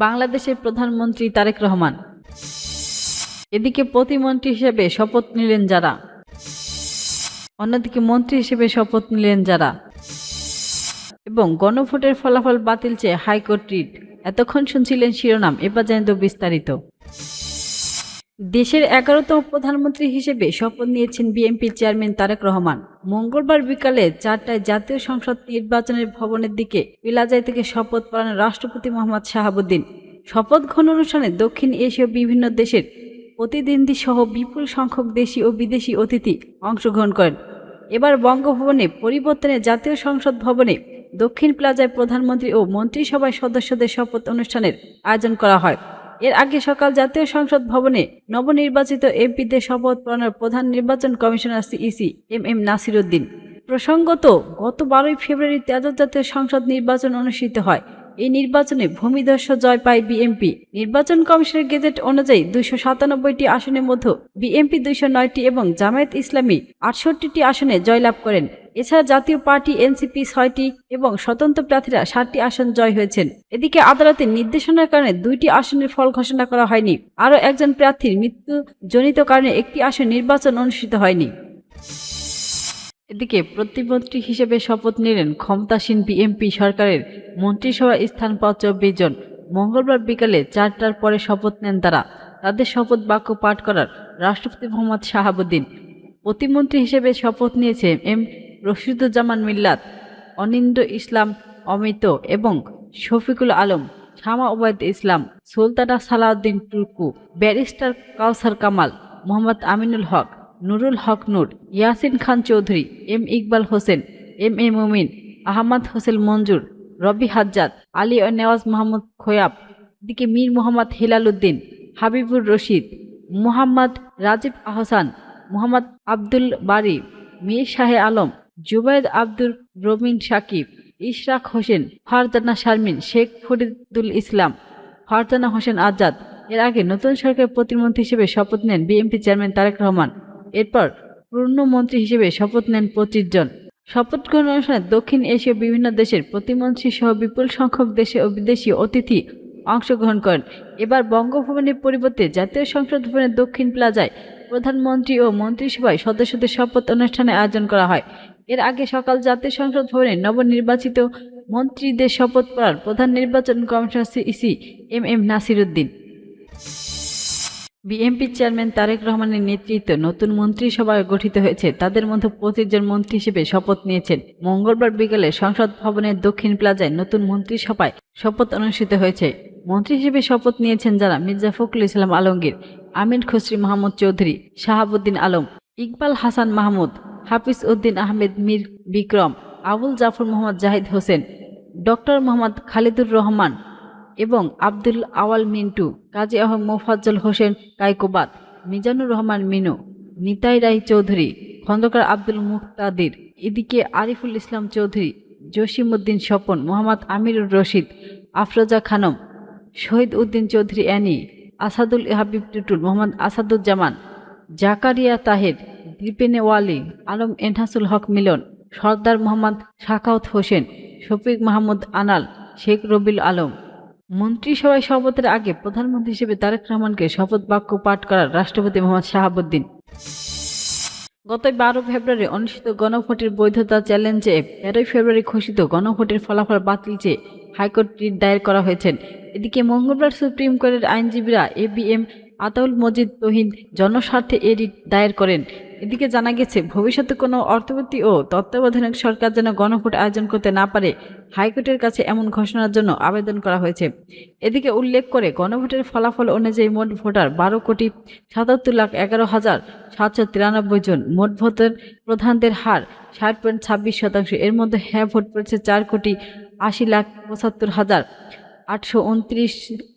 বাংলাদেশের প্রধানমন্ত্রী তারেক রহমান। এদিকে প্রতিমন্ত্রী হিসেবে শপথ নিলেন যারা, অন্যদিকে মন্ত্রী হিসেবে শপথ নিলেন যারা, এবং গণভোটের ফলাফল বাতিল চেয়ে হাইকোর্ট রিট। এতক্ষণ শুনছিলেন শিরোনাম, এবার জানিয়ে বিস্তারিত। দেশের 11তম প্রধানমন্ত্রী হিসেবে শপথ নিয়েছেন বিএনপির চেয়ারম্যান তারেক রহমান। মঙ্গলবার বিকালে 4টায় জাতীয় সংসদ নির্বাচনের ভবনের দিকে পিলাজাই থেকে শপথ পড়ান রাষ্ট্রপতি মোহাম্মদ শাহাবুদ্দিন। শপথ গ্রহণ অনুষ্ঠানে দক্ষিণ এশীয় বিভিন্ন দেশের প্রতিনিধি সহ বিপুল সংখ্যক দেশি ও বিদেশি অতিথি অংশগ্রহণ করেন। এবার বঙ্গভবনে পরিবর্তনে জাতীয় সংসদ ভবনে দক্ষিণ প্লাজায় প্রধানমন্ত্রী ও মন্ত্রিসভার সদস্যদের শপথ অনুষ্ঠানের আয়োজন করা হয়। এর আগে সকাল জাতীয় সংসদ ভবনে নবনির্বাচিত এমপিদের শপথ পড়ানোর প্রধান নির্বাচন কমিশনার সিইসি এম নাসির উদ্দিন। প্রসঙ্গত, গত 12ই ফেব্রুয়ারি ত্রিদশ জাতীয় সংসদ নির্বাচন অনুষ্ঠিত হয়। এই নির্বাচনে ভূমিধস জয় পায় বিএনপি। নির্বাচন কমিশনের গেজেট অনুযায়ী 297টি আসনের মধ্যে বিএনপি 209টি এবং জামায়াত ইসলামী 68টি আসনে জয়লাভ করেন। এছাড়া জাতীয় পার্টি এনসিপি 6টি এবং স্বতন্ত্র প্রার্থীরা 7টি আসন জয় হয়েছেন। এদিকে আদালতের নির্দেশনার কারণে 2টি আসনের ফল ঘোষণা করা হয়নি। আরও একজন প্রার্থীর মৃত্যুজনিত কারণে একটি আসন নির্বাচন অনুষ্ঠিত হয়নি। এদিকে প্রতিমন্ত্রী হিসেবে শপথ নিলেন ক্ষমতাসীন বিএনপি সরকারের মন্ত্রিসভায় স্থান পাওয়া 24 জন। মঙ্গলবার বিকালে 4টার পরে শপথ নেন তারা। তাদের শপথ বাক্য পাঠ করার রাষ্ট্রপতি মোহাম্মদ শাহাবুদ্দিন। প্রতিমন্ত্রী হিসেবে শপথ নিয়েছে এম রশিদুজ্জামান মিল্লাত, অনিন্দ্য ইসলাম অমিত এবং শফিকুল আলম, শামা ওবায়দ ইসলাম, সুলতানা সালাউদ্দিন টুকু, ব্যারিস্টার কাউসার কামাল, মোহাম্মদ আমিনুল হক, নুরুল হক নূর, ইয়াসিন খান চৌধুরী, এম ইকবাল হোসেন, এম মুমিন, আহমদ হোসেন মঞ্জুর, রবি হাজ্জাদ, আলী ও নেওয়াজ মাহমুদ খোয়াব। এদিকে মীর মোহাম্মদ হিলাল উদ্দিন, হাবিবুর রশিদ, মোহাম্মদ রাজীব আহসান, মোহাম্মদ আব্দুল বারি, মীর শাহে আলম, জুবায়েদ আব্দুর রমিন সাকিব, ইশরাক হোসেন, ফারজানা শারমিন, শেখ ফরিদুল ইসলাম, ফারজানা হোসেন আজাদ। এর আগে নতুন সরকারের প্রতিমন্ত্রী হিসেবে শপথ নেন বিএনপি চেয়ারম্যান তারেক রহমান। এরপর পূর্ণমন্ত্রী হিসেবে শপথ নেন 25 জন। শপথ গ্রহণ অনুষ্ঠানে দক্ষিণ এশীয় বিভিন্ন দেশের প্রতিমন্ত্রী সহ বিপুল সংখ্যক দেশে ও বিদেশি অতিথি অংশগ্রহণ করেন। এবার বঙ্গভবনের পরিবর্তে জাতীয় সংসদ ভবনের দক্ষিণ প্লাজায় প্রধানমন্ত্রী ও মন্ত্রিসভায় সদস্যদের শপথ অনুষ্ঠানের আয়োজন করা হয়। এর আগে সকাল জাতীয় সংসদ ভবনে নবনির্বাচিত মন্ত্রীদের শপথ পড়ার প্রধান নির্বাচন কমিশনার CEC M Nasir Uddin. BNP chairman Tarique রহমানের নেতৃত্বে নতুন মন্ত্রিসভা গঠিত হয়েছে। তাদের মধ্যে 25 জন মন্ত্রী হিসেবে শপথ নিয়েছেন। মঙ্গলবার বিকেলে সংসদ ভবনের দক্ষিণ প্লাজায় নতুন মন্ত্রিসভায় শপথ অনুষ্ঠিত হয়েছে। মন্ত্রী হিসেবে শপথ নিয়েছেন যারা: মির্জা ফখরুল ইসলাম আলমগীর, আমির খসরু মাহমুদ চৌধুরী, শাহাবুদ্দিন আলম, ইকবাল হাসান মাহমুদ, হাফিজ উদ্দিন আহমেদ মীর বিক্রম, আবুল জাফর মোহাম্মদ জাহিদ হোসেন, ডক্টর মোহাম্মদ খালিদুর রহমান এবং আব্দুল আওয়াল মিন্টু, কাজী আহমদ মোফাজ্জল হোসেন কায়কোবাদ, মিজানুর রহমান মিনু, নিতাই রায় চৌধুরী, খন্দকার আব্দুল মুক্তাদির। এদিকে আরিফুল ইসলাম চৌধুরী, জসিম উদ্দিন স্বপন, মোহাম্মদ আমিরুর রশিদ, আফরোজা খানম, শহীদ উদ্দিন চৌধুরী অ্যানি, আসাদুল হাবিব টুটুল, মোহাম্মদ আসাদুজ্জামান, জাকারিয়া তাহের, দীপেনে ওয়ালি, আলম এনহাসুল হক মিলন, সর্দার মোহাম্মদ শাখাওয়াত হোসেন, শফিক মাহমুদ আনাল, শেখ রবিউল আলম। মন্ত্রিসভায় শপথের আগে প্রধানমন্ত্রী হিসেবে তারেক রহমানকে শপথ বাক্য পাঠ করার রাষ্ট্রপতি মোহাম্মদ শাহাবুদ্দিন। গত 12 ফেব্রুয়ারি অনুষ্ঠিত গণভোটের বৈধতা চ্যালেঞ্জে 13 ফেব্রুয়ারি ঘোষিত গণভোটের ফলাফল বাতিল চেয়ে হাইকোর্ট রিট দায়ের করা হয়েছে। এদিকে মঙ্গলবার সুপ্রিম কোর্টের আইনজীবীরা এবিএম আতাউল মজিদ তৌহিদ জনস্বার্থে এ রিট দায়ের করেন। এদিকে জানা গেছে, ভবিষ্যতে কোনো অর্থবর্তী ও তত্ত্বাবধায়ক সরকার যেন গণভোট আয়োজন করতে না পারে, হাইকোর্টের কাছে এমন ঘোষণার জন্য আবেদন করা হয়েছে। এদিকে উল্লেখ করে গণভোটের ফলাফল অনুযায়ী মোট ভোটার 12,77,11,793 জন। মোট ভোটের প্রধানদের হার 60.26%। এর মধ্যে হ্যাঁ ভোট পড়েছে 4,78,75,829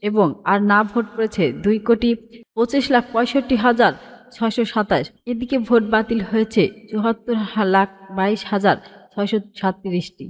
এবং আর না ভোট পড়েছে 2,25,65,627। এদিকে ভোট বাতিল হয়েছে 74,22,637টি।